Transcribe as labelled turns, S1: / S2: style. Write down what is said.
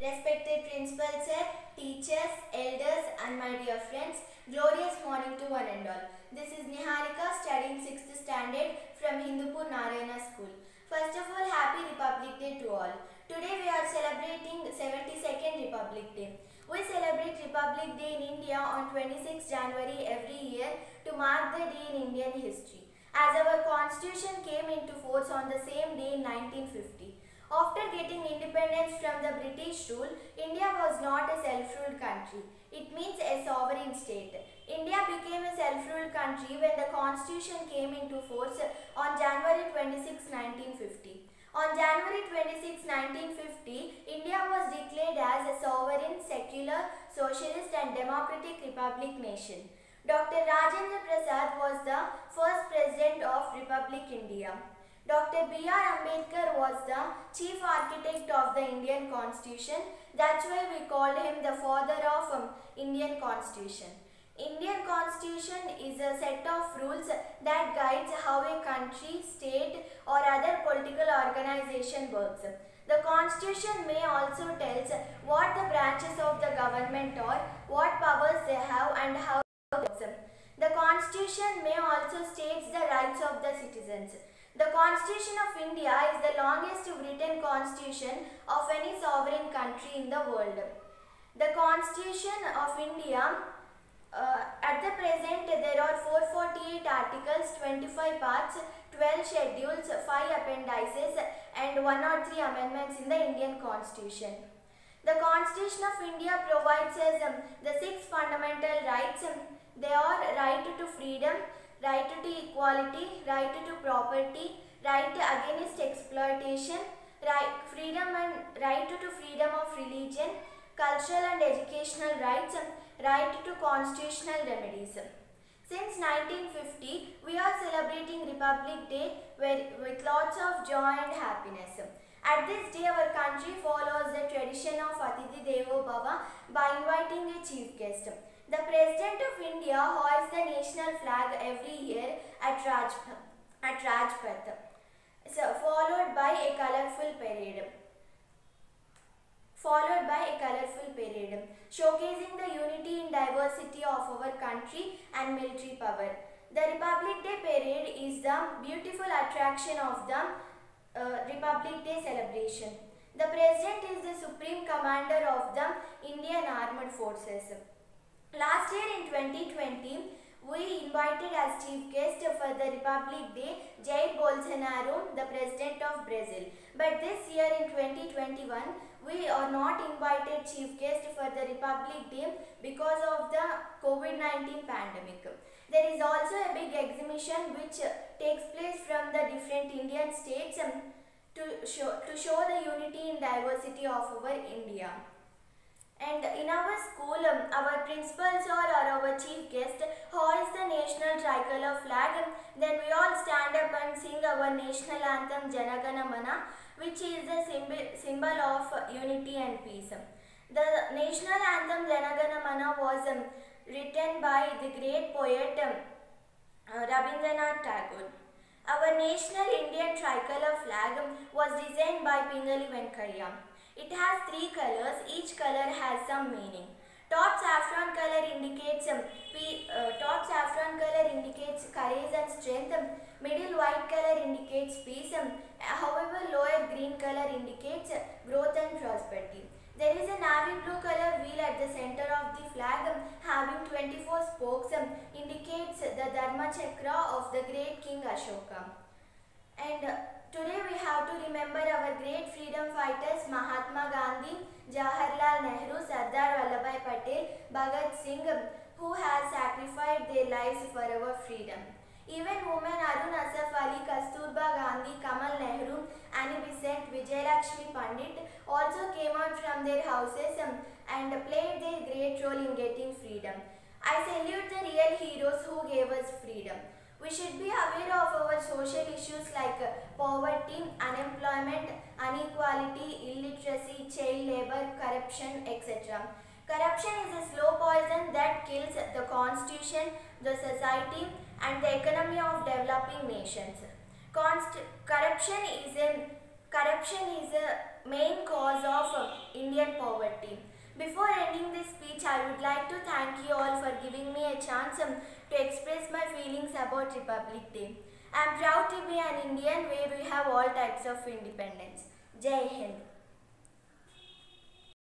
S1: Respected Principal Sir, teachers, elders and my dear friends, glorious morning to one and all. This is Niharika studying 6th standard from Hindupur Narayana School. First of all, Happy Republic Day to all. Today we are celebrating 72nd Republic Day. We celebrate Republic Day in India on 26 January every year to mark the day in Indian history, as our constitution came into force on the same day in 1950. After getting independence from the British rule, India was not a self-ruled country. It means a sovereign state. India became a self-ruled country when the constitution came into force on January 26, 1950. On January 26, 1950, India was declared as a sovereign, secular, socialist and democratic republic nation. Dr. Rajendra Prasad was the first president of Republic India. Dr. B.R. Ambedkar was the chief architect of the Indian Constitution. That's why we called him the father of Indian Constitution. Indian Constitution is a set of rules that guides how a country, state or other political organization works. The Constitution may also tells what the branches of the government are, what powers they have and how it works. The Constitution may also states the rights of the citizens. The Constitution of India is the longest written constitution of any sovereign country in the world. The Constitution of India, at the present there are 448 articles, 25 parts, 12 schedules, 5 appendices and 103 amendments in the Indian Constitution. The Constitution of India provides us the 6 fundamental rights. They are right to freedom, right to equality, right to property, right against exploitation, right to freedom of religion, cultural and educational rights, right to constitutional remedies. Since 1950, we are celebrating Republic Day with lots of joy and happiness. At this day, our country follows the tradition of Atithi Devo Bhava by inviting a chief guest. The President of India hoists the national flag every year at Rajpath, followed by a colourful parade, showcasing the unity and diversity of our country and military power. The Republic Day parade is the beautiful attraction of the Republic Day celebration. The President is the Supreme Commander of the Indian Armed Forces. Last year in 2020, we invited as chief guest for the Republic Day Jair Bolsonaro, the President of Brazil. But this year in 2021, we are not invited chief guest for the Republic Day because of the COVID-19 pandemic. There is also a big exhibition which takes place from the different Indian states to show the unity and diversity of our India. And in our school, our principals or our chief guest hoists the national tricolor flag. Then we all stand up and sing our national anthem Jana Gana Mana, which is the symbol of unity and peace. The national anthem Jana Gana Mana was written by the great poet Rabindranath Tagore. Our national Indian tricolor flag was designed by Pingali Venkaiah. It has 3 colors. Each color has some meaning. Top saffron color indicates courage and strength. Middle white color indicates peace. However, lower green color indicates growth and prosperity. There is a navy blue color wheel at the center of the flag having 24 spokes, indicates the Dharma Chakra of the great King Ashoka. And today we have to remember our great freedom fighters Mahatma Gandhi, Jawaharlal Nehru, Sardar Vallabhbhai Patel, Bhagat Singh, who has sacrificed their lives for our freedom. Even women Arun Asaf Ali, Kasturba Gandhi, Kamal Nehru, Annie Besant, Vijayalakshmi Pandit also came out from their houses and played their great role in getting freedom. I salute the real heroes who gave us freedom. We should be aware of our social issues like poverty, unemployment, inequality, illiteracy, child labor, corruption, etc. Corruption is a slow poison that kills the constitution, the society and the economy of developing nations. Corruption is a main cause of Indian poverty. Before ending this speech, I would like to thank you all for giving me a chance to express my feelings about Republic Day. I am proud to be an Indian where we have all types of independence. Jai Hind.